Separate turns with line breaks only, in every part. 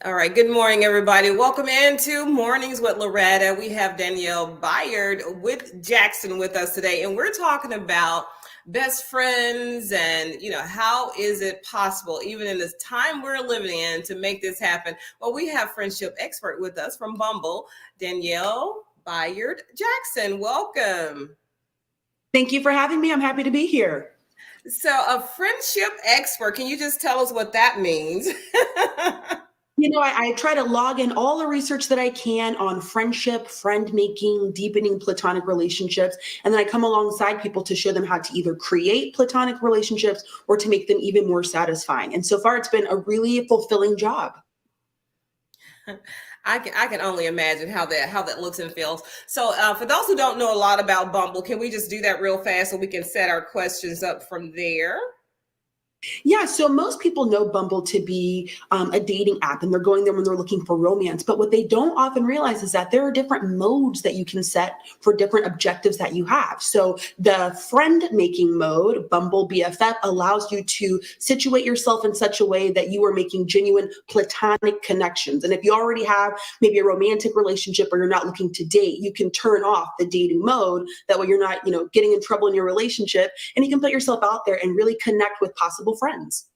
All right. Good morning, everybody. Welcome into Mornings with Loretta. We have Danielle Bayard with Jackson with us today, and we're talking about best friends and how is it possible, even in this time we're living in, to make this happen. Well, we have friendship expert with us from Bumble, Danielle Bayard Jackson. Welcome.
Thank you for having me. I'm happy to be here.
So, a friendship expert, can you just tell us what that means?
I try to log in all the research that I can on friendship, friend making, deepening platonic relationships. And then I come alongside people to show them how to either create platonic relationships or to make them even more satisfying. And so far, it's been a really fulfilling job.
I can only imagine how that looks and feels. So, for those who don't know a lot about Bumble, can we just do that real fast so we can set our questions up from there?
Yeah, so most people know Bumble to be a dating app, and they're going there when they're looking for romance. But what they don't often realize is that there are different modes that you can set for different objectives that you have. So the friend making mode, Bumble BFF, allows you to situate yourself in such a way that you are making genuine platonic connections. And if you already have maybe a romantic relationship or you're not looking to date, you can turn off the dating mode. That way you're not, getting in trouble in your relationship, and you can put yourself out there and really connect with possible friends.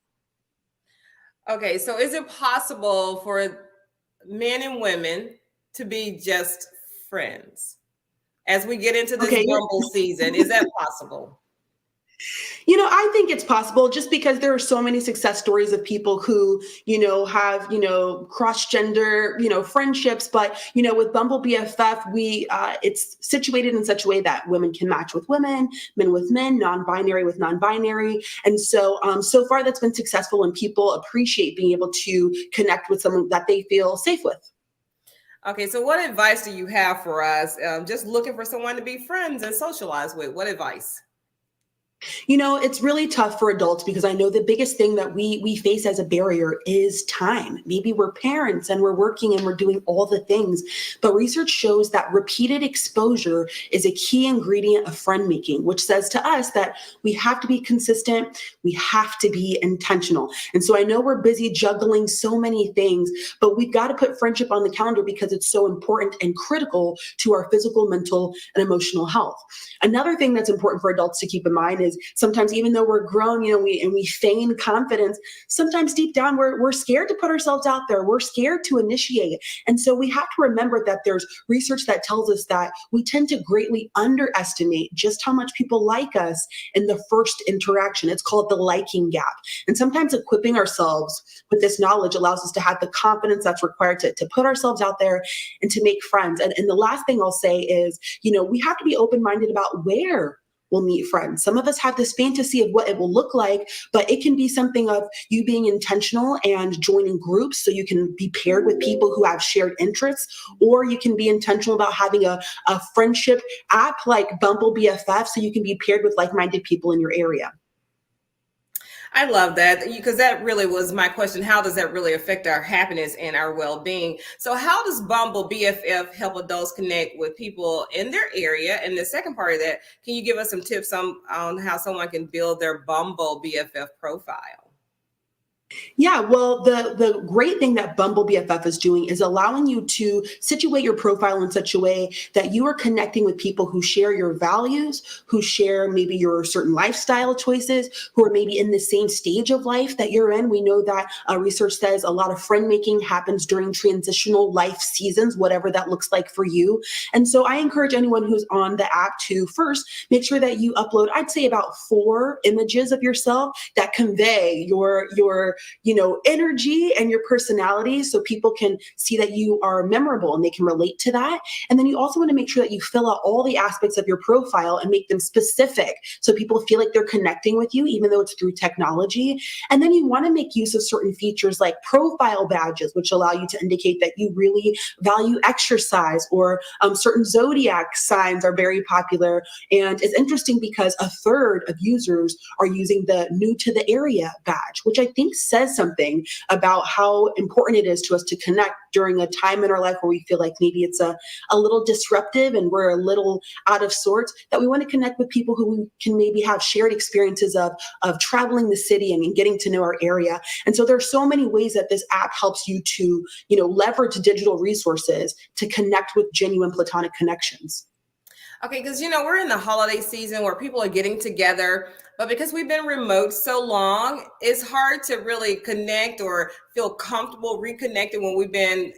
Okay, so is it possible for men and women to be just friends as we get into this
Okay,
Bumble season? Is that possible?
I think it's possible just because there are so many success stories of people who, have, cross gender, friendships. But, with Bumble BFF, it's situated in such a way that women can match with women, men with men, non binary with non binary. And so far that's been successful, and people appreciate being able to connect with someone that they feel safe with.
Okay, so what advice do you have for us? Just looking for someone to be friends and socialize with. What advice?
It's really tough for adults because I know the biggest thing that we face as a barrier is time. Maybe we're parents and we're working and we're doing all the things, but research shows that repeated exposure is a key ingredient of friend making, which says to us that we have to be consistent, we have to be intentional. And so I know we're busy juggling so many things, but we've got to put friendship on the calendar because it's so important and critical to our physical, mental, and emotional health. Another thing that's important for adults to keep in mind is sometimes, even though we're grown, we feign confidence, sometimes deep down we're scared to put ourselves out there. We're scared to initiate. And so we have to remember that there's research that tells us that we tend to greatly underestimate just how much people like us in the first interaction. It's called the liking gap. And sometimes equipping ourselves with this knowledge allows us to have the confidence that's required to put ourselves out there and to make friends. And the last thing I'll say is, we have to be open-minded about where we'll meet friends. Some of us have this fantasy of what it will look like, but it can be something of you being intentional and joining groups so you can be paired with people who have shared interests, or you can be intentional about having a friendship app like Bumble BFF so you can be paired with like-minded people in your area.
I love that because that really was my question. How does that really affect our happiness and our well-being? So, how does Bumble BFF help adults connect with people in their area? And the second part of that, can you give us some tips on how someone can build their Bumble BFF profile?
Yeah, well, the great thing that Bumble BFF is doing is allowing you to situate your profile in such a way that you are connecting with people who share your values, who share maybe your certain lifestyle choices, who are maybe in the same stage of life that you're in. We know that research says a lot of friend making happens during transitional life seasons, whatever that looks like for you. And so I encourage anyone who's on the app to first make sure that you upload, I'd say about 4 images of yourself that convey your energy and your personality so people can see that you are memorable and they can relate to that. And then you also want to make sure that you fill out all the aspects of your profile and make them specific so people feel like they're connecting with you, even though it's through technology. And then you want to make use of certain features like profile badges, which allow you to indicate that you really value exercise, or certain zodiac signs are very popular. And it's interesting because a third of users are using the new to the area badge, which I think says something about how important it is to us to connect during a time in our life where we feel like maybe it's a little disruptive and we're a little out of sorts, that we want to connect with people who we can maybe have shared experiences of traveling the city and getting to know our area. And so there are so many ways that this app helps you to, leverage digital resources to connect with genuine platonic connections.
Okay, because we're in the holiday season where people are getting together, but because we've been remote so long, it's hard to really connect or feel comfortable reconnecting when we've been,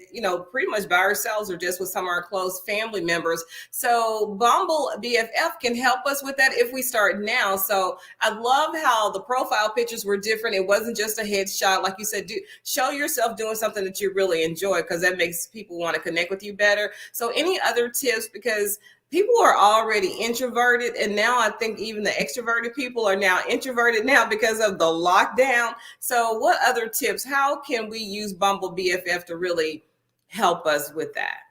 pretty much by ourselves or just with some of our close family members. So Bumble BFF can help us with that if we start now. So I love how the profile pictures were different. It wasn't just a headshot. Like you said, show yourself doing something that you really enjoy, because that makes people want to connect with you better. So any other tips? Because people are already introverted, and now I think even the extroverted people are now introverted now because of the lockdown. So what other tips? How can we use Bumble BFF to really help us with that?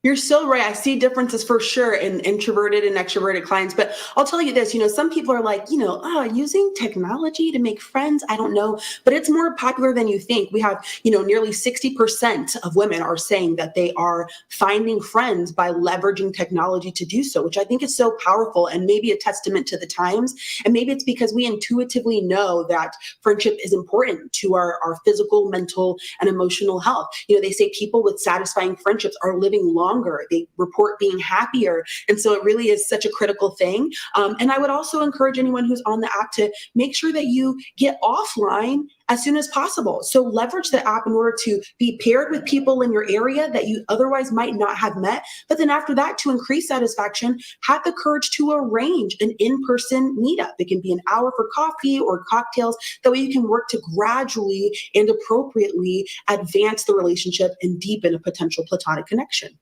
You're so right. I see differences for sure in introverted and extroverted clients. But I'll tell you this, some people are like, using technology to make friends. I don't know, but it's more popular than you think. We have, nearly 60% of women are saying that they are finding friends by leveraging technology to do so, which I think is so powerful and maybe a testament to the times. And maybe it's because we intuitively know that friendship is important to our physical, mental, and emotional health. They say people with satisfying friendships are living longer. They report being happier. And so it really is such a critical thing. And I would also encourage anyone who's on the app to make sure that you get offline as soon as possible. So leverage the app in order to be paired with people in your area that you otherwise might not have met. But then after that, to increase satisfaction, have the courage to arrange an in-person meetup. It can be an hour for coffee or cocktails. That way you can work to gradually and appropriately advance the relationship and deepen a potential platonic connection.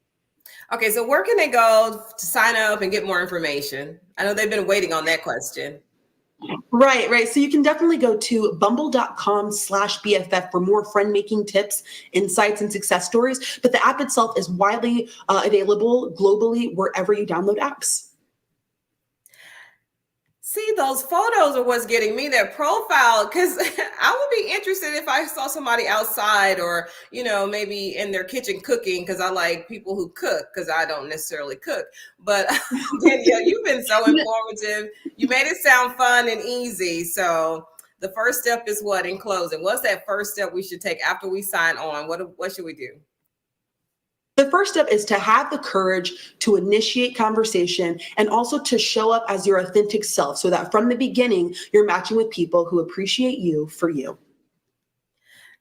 Okay, so where can they go to sign up and get more information? I know they've been waiting on that question.
Right. So you can definitely go to bumble.com/BFF for more friend making tips, insights, and success stories. But the app itself is widely available globally wherever you download apps.
See, those photos are what's getting me, that profile, because I would be interested if I saw somebody outside or, maybe in their kitchen cooking, because I like people who cook, because I don't necessarily cook. But Danielle, you've been so informative. You made it sound fun and easy. So the first step is what in closing? What's that first step we should take after we sign on? What should we do?
The first step is to have the courage to initiate conversation and also to show up as your authentic self so that from the beginning, you're matching with people who appreciate you for you.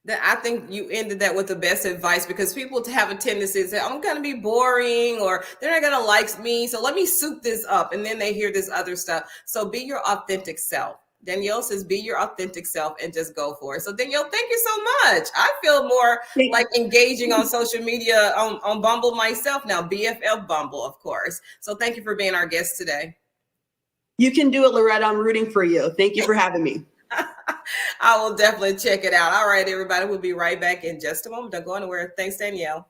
I think you ended that with the best advice, because people have a tendency to say, I'm going to be boring or they're not going to like me. So let me soup this up. And then they hear this other stuff. So be your authentic self. Danielle says, be your authentic self and just go for it. So Danielle, thank you so much. I feel more like engaging on social media on Bumble myself now, BFF Bumble, of course. So thank you for being our guest today.
You can do it, Loretta. I'm rooting for you. Thank you for having me.
I will definitely check it out. All right, everybody. We'll be right back in just a moment. Don't go anywhere. Thanks, Danielle.